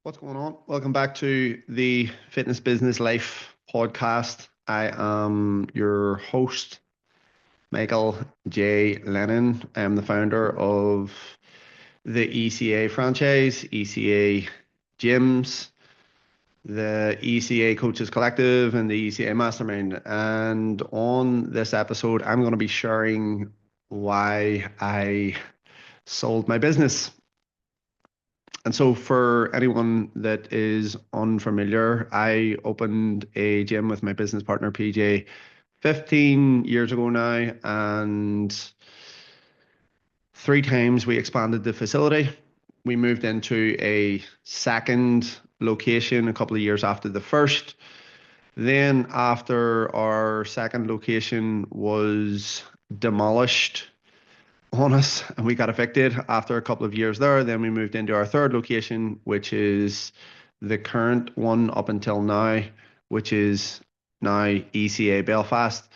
What's going on? Welcome back to the Fitness Business Life podcast. I am your host, Michael J. Lennon. I am the founder of the ECA franchise, ECA gyms, the ECA Coaches Collective, and the ECA Mastermind. And on this episode, I'm going to be sharing why I sold my business. And so for anyone that is unfamiliar, I opened a gym with my business partner, PJ, 15 years ago now, and three times we expanded the facility. We moved into a second location a couple of years after the first. Then after our second location was demolished on us and we got evicted after a couple of years there. Then we moved into our third location, which is the current one up until now, which is now ECA Belfast.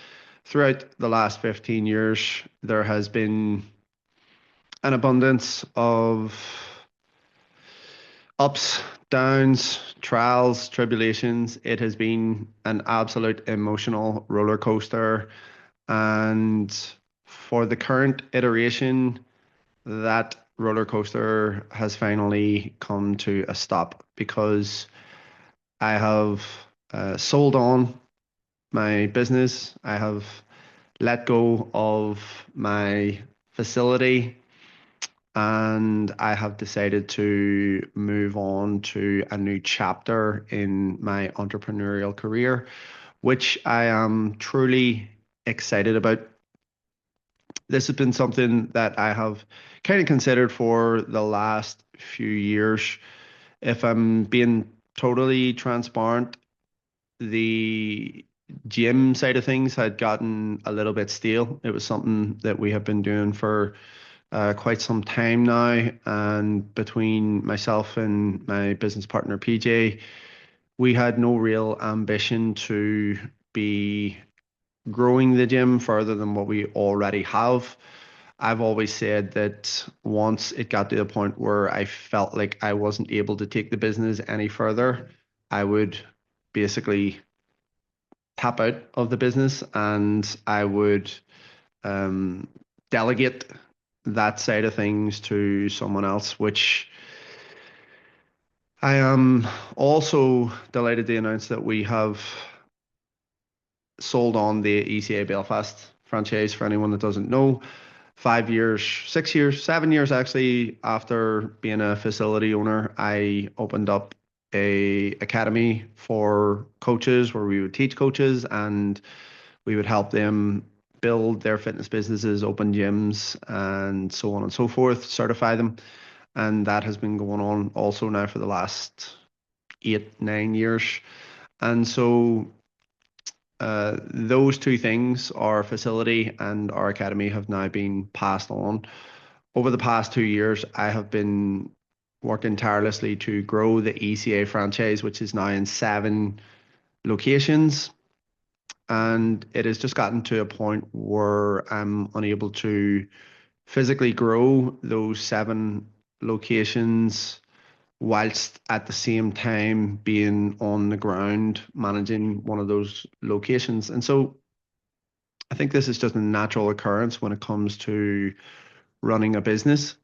Throughout the last 15 years, there has been an abundance of ups, downs, trials, tribulations. It has been an absolute emotional roller coaster. And for the current iteration, that roller coaster has finally come to a stop because I have sold on my business. I have let go of my facility and I have decided to move on to a new chapter in my entrepreneurial career, which I am truly excited about. This has been something that I have kind of considered for the last few years. If I'm being totally transparent, the gym side of things had gotten a little bit stale. It was something that we have been doing for quite some time now. And between myself and my business partner, PJ, we had no real ambition to be growing the gym further than what we already have. I've always said that once it got to the point where I felt like I wasn't able to take the business any further, I would basically tap out of the business and I would delegate that side of things to someone else, which I am also delighted to announce that we have sold on the ECA Belfast franchise. For anyone that doesn't know, 5 years, 6 years, 7 years actually after being a facility owner, I opened up a academy for coaches where we would teach coaches and we would help them build their fitness businesses, open gyms, and so on and so forth, certify them. And that has been going on also now for the last 8, 9 years. And so those two things, our facility and our academy, have now been passed on. Over the past 2 years, I have been working tirelessly to grow the ECA franchise, which is now in 7 locations. And it has just gotten to a point where I'm unable to physically grow those 7 locations whilst at the same time being on the ground managing one of those locations. And so I think this is just a natural occurrence when it comes to running a business.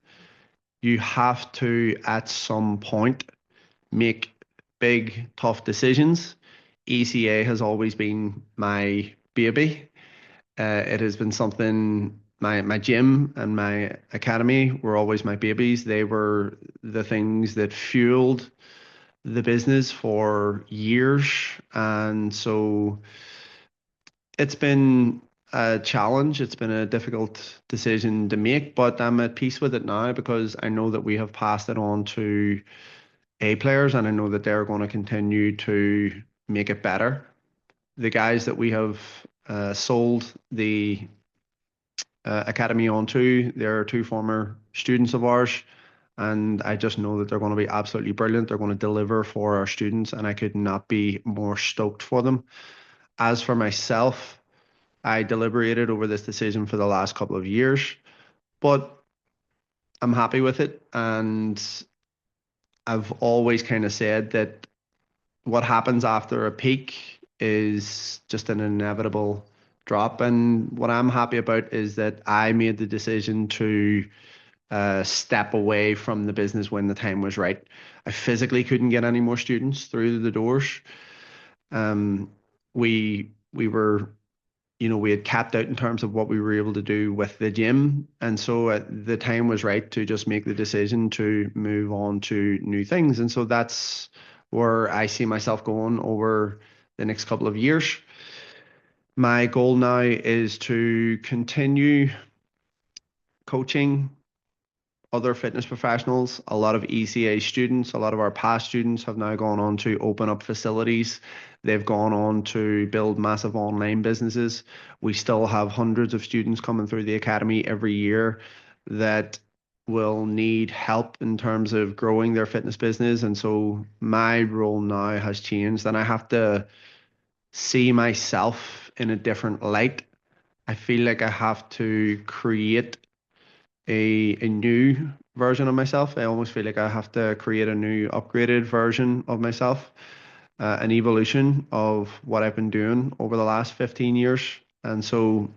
You have to, at some point, make big, tough decisions. ECA has always been my baby. It has been something, my gym and my academy were always my babies. They were the things that fueled the business for years. And so it's been a challenge. It's been a difficult decision to make, but I'm at peace with it now because I know that we have passed it on to A players and I know that they're going to continue to make it better. The guys that we have sold the academy onto, they're 2 former students of ours. And I just know that they're going to be absolutely brilliant. They're going to deliver for our students, and I could not be more stoked for them. As for myself, I deliberated over this decision for the last couple of years, but I'm happy with it. And I've always kind of said that what happens after a peak is just an inevitable drop. And what I'm happy about is that I made the decision to step away from the business when the time was right. I physically couldn't get any more students through the doors. Um, we were, we had capped out in terms of what we were able to do with the gym, and so the time was right to just make the decision to move on to new things. And so that's where I see myself going over the next couple of years. My goal now is to continue coaching other fitness professionals. A lot of ECA students, a lot of our past students have now gone on to open up facilities. They've gone on to build massive online businesses. We still have hundreds of students coming through the academy every year that will need help in terms of growing their fitness business. And so my role now has changed, and I have to see myself in a different light. I feel like I have to create a new version of myself. I almost feel like I have to create a new upgraded version of myself, an evolution of what I've been doing over the last 15 years. And so,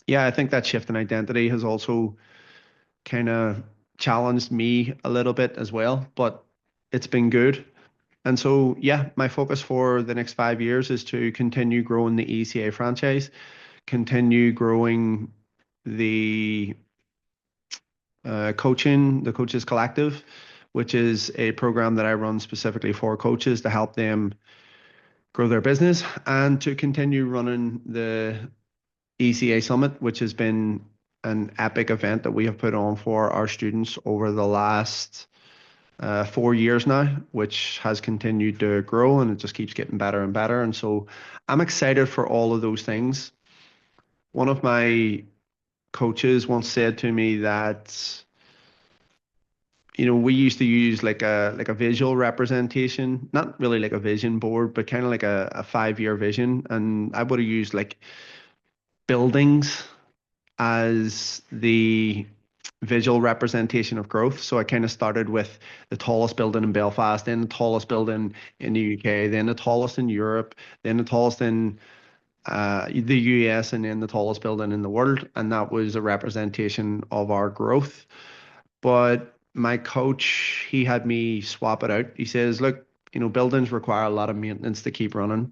yeah, I think that shift in identity has also kind of challenged me a little bit as well, but it's been good. And so, yeah, my focus for the next 5 years is to continue growing the ECA franchise, continue growing the coaching, the Coaches Collective, which is a program that I run specifically for coaches to help them grow their business, and to continue running the ECA Summit, which has been an epic event that we have put on for our students over the last 4 years now, which has continued to grow, and it just keeps getting better and better. And so I'm excited for all of those things. One of my coaches once said to me that we used to use like a visual representation, not really like a vision board, but kind of like a 5 year vision. And I would have used like buildings as the visual representation of growth. So I kind of started with the tallest building in Belfast, then the tallest building in the UK, then the tallest in Europe, then the tallest in the US, and then the tallest building in the world. And that was a representation of our growth. But my coach, he had me swap it out. He says, look, buildings require a lot of maintenance to keep running.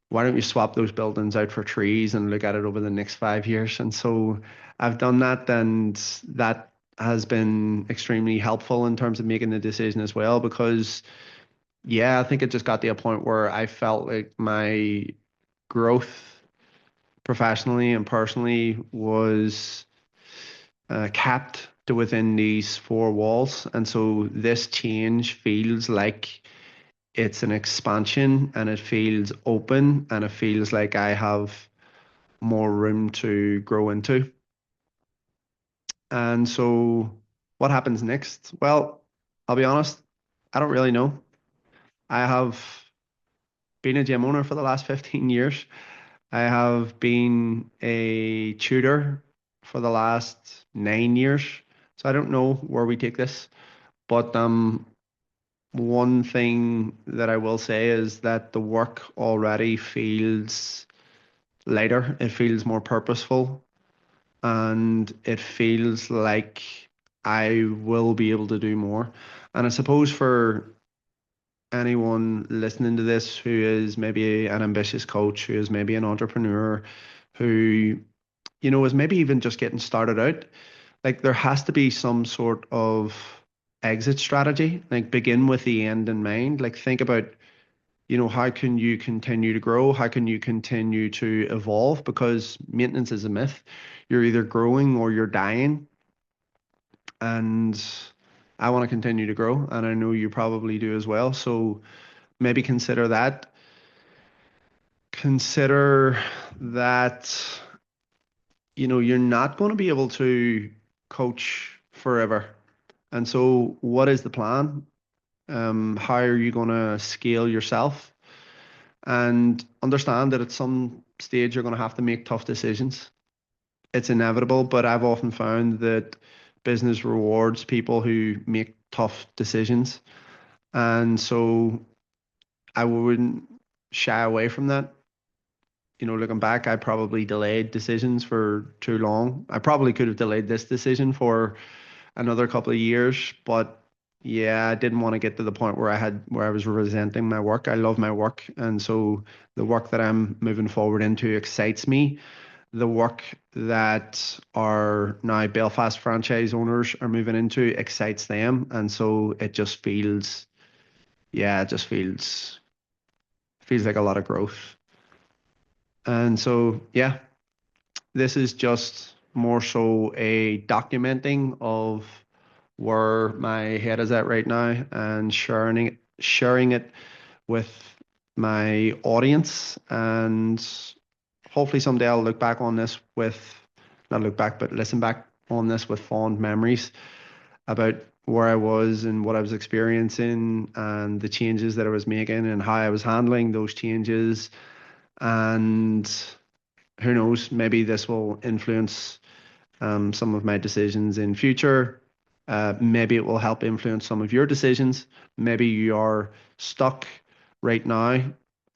Why don't you swap those buildings out for trees and look at it over the next 5 years? And so I've done that, and that has been extremely helpful in terms of making the decision as well, because yeah, I think it just got to a point where I felt like my growth professionally and personally was capped to within these four walls. And so this change feels like it's an expansion, and it feels open, and it feels like I have more room to grow into. And so what happens next? Well, I'll be honest, I don't really know. I have been a gym owner for the last 15 years. I have been a tutor for the last 9 years. So I don't know where we take this. But one thing that I will say is that the work already feels lighter. It feels more purposeful, and it feels like I will be able to do more. And I suppose for anyone listening to this who is maybe an ambitious coach, who is maybe an entrepreneur, who, is maybe even just getting started out, like there has to be some sort of exit strategy. Like begin with the end in mind. Like think about, how can you continue to grow? How can you continue to evolve? Because maintenance is a myth. You're either growing or you're dying. And I want to continue to grow, and I know you probably do as well. So maybe consider that. Consider that, you're not going to be able to coach forever. And so what is the plan? How are you going to scale yourself? And understand that at some stage you're going to have to make tough decisions. It's inevitable, but I've often found that business rewards people who make tough decisions. And so I wouldn't shy away from that. Looking back, I probably delayed decisions for too long. I probably could have delayed this decision for another couple of years, but yeah, I didn't want to get to the point where I was resenting my work. I love my work, and so the work that I'm moving forward into excites me. The work that our now Belfast franchise owners are moving into excites them, and so it just feels, yeah, it just feels like a lot of growth. And so, yeah, this is just more so a documenting of where my head is at right now and sharing it with my audience. And hopefully someday I'll look back on this with, not look back, but listen back on this with fond memories about where I was and what I was experiencing and the changes that I was making and how I was handling those changes. And who knows, maybe this will influence some of my decisions in future. Maybe it will help influence some of your decisions. Maybe you are stuck right now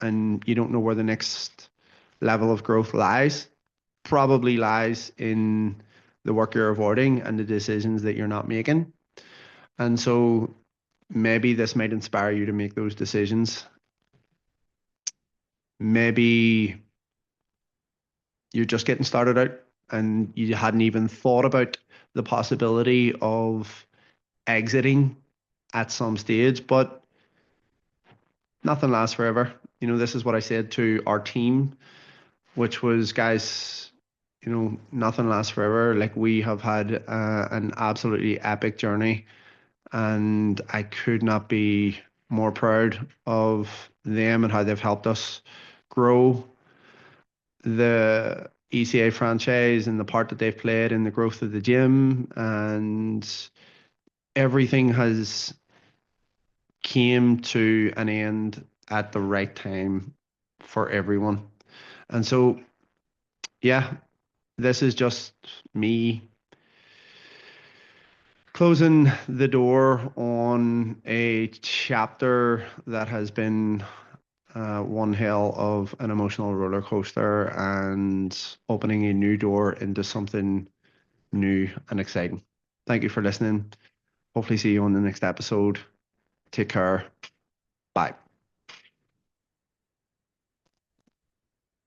and you don't know where the next level of growth lies. Probably lies in the work you're avoiding and the decisions that you're not making. And so maybe this might inspire you to make those decisions. Maybe you're just getting started out and you hadn't even thought about the possibility of exiting at some stage, but nothing lasts forever. This is what I said to our team, which was, guys, nothing lasts forever. Like, we have had an absolutely epic journey, and I could not be more proud of them and how they've helped us grow the ECA franchise and the part that they've played in the growth of the gym. And everything has came to an end at the right time for everyone. And so, yeah, this is just me closing the door on a chapter that has been one hell of an emotional roller coaster and opening a new door into something new and exciting. Thank you for listening. Hopefully, see you on the next episode. Take care. Bye.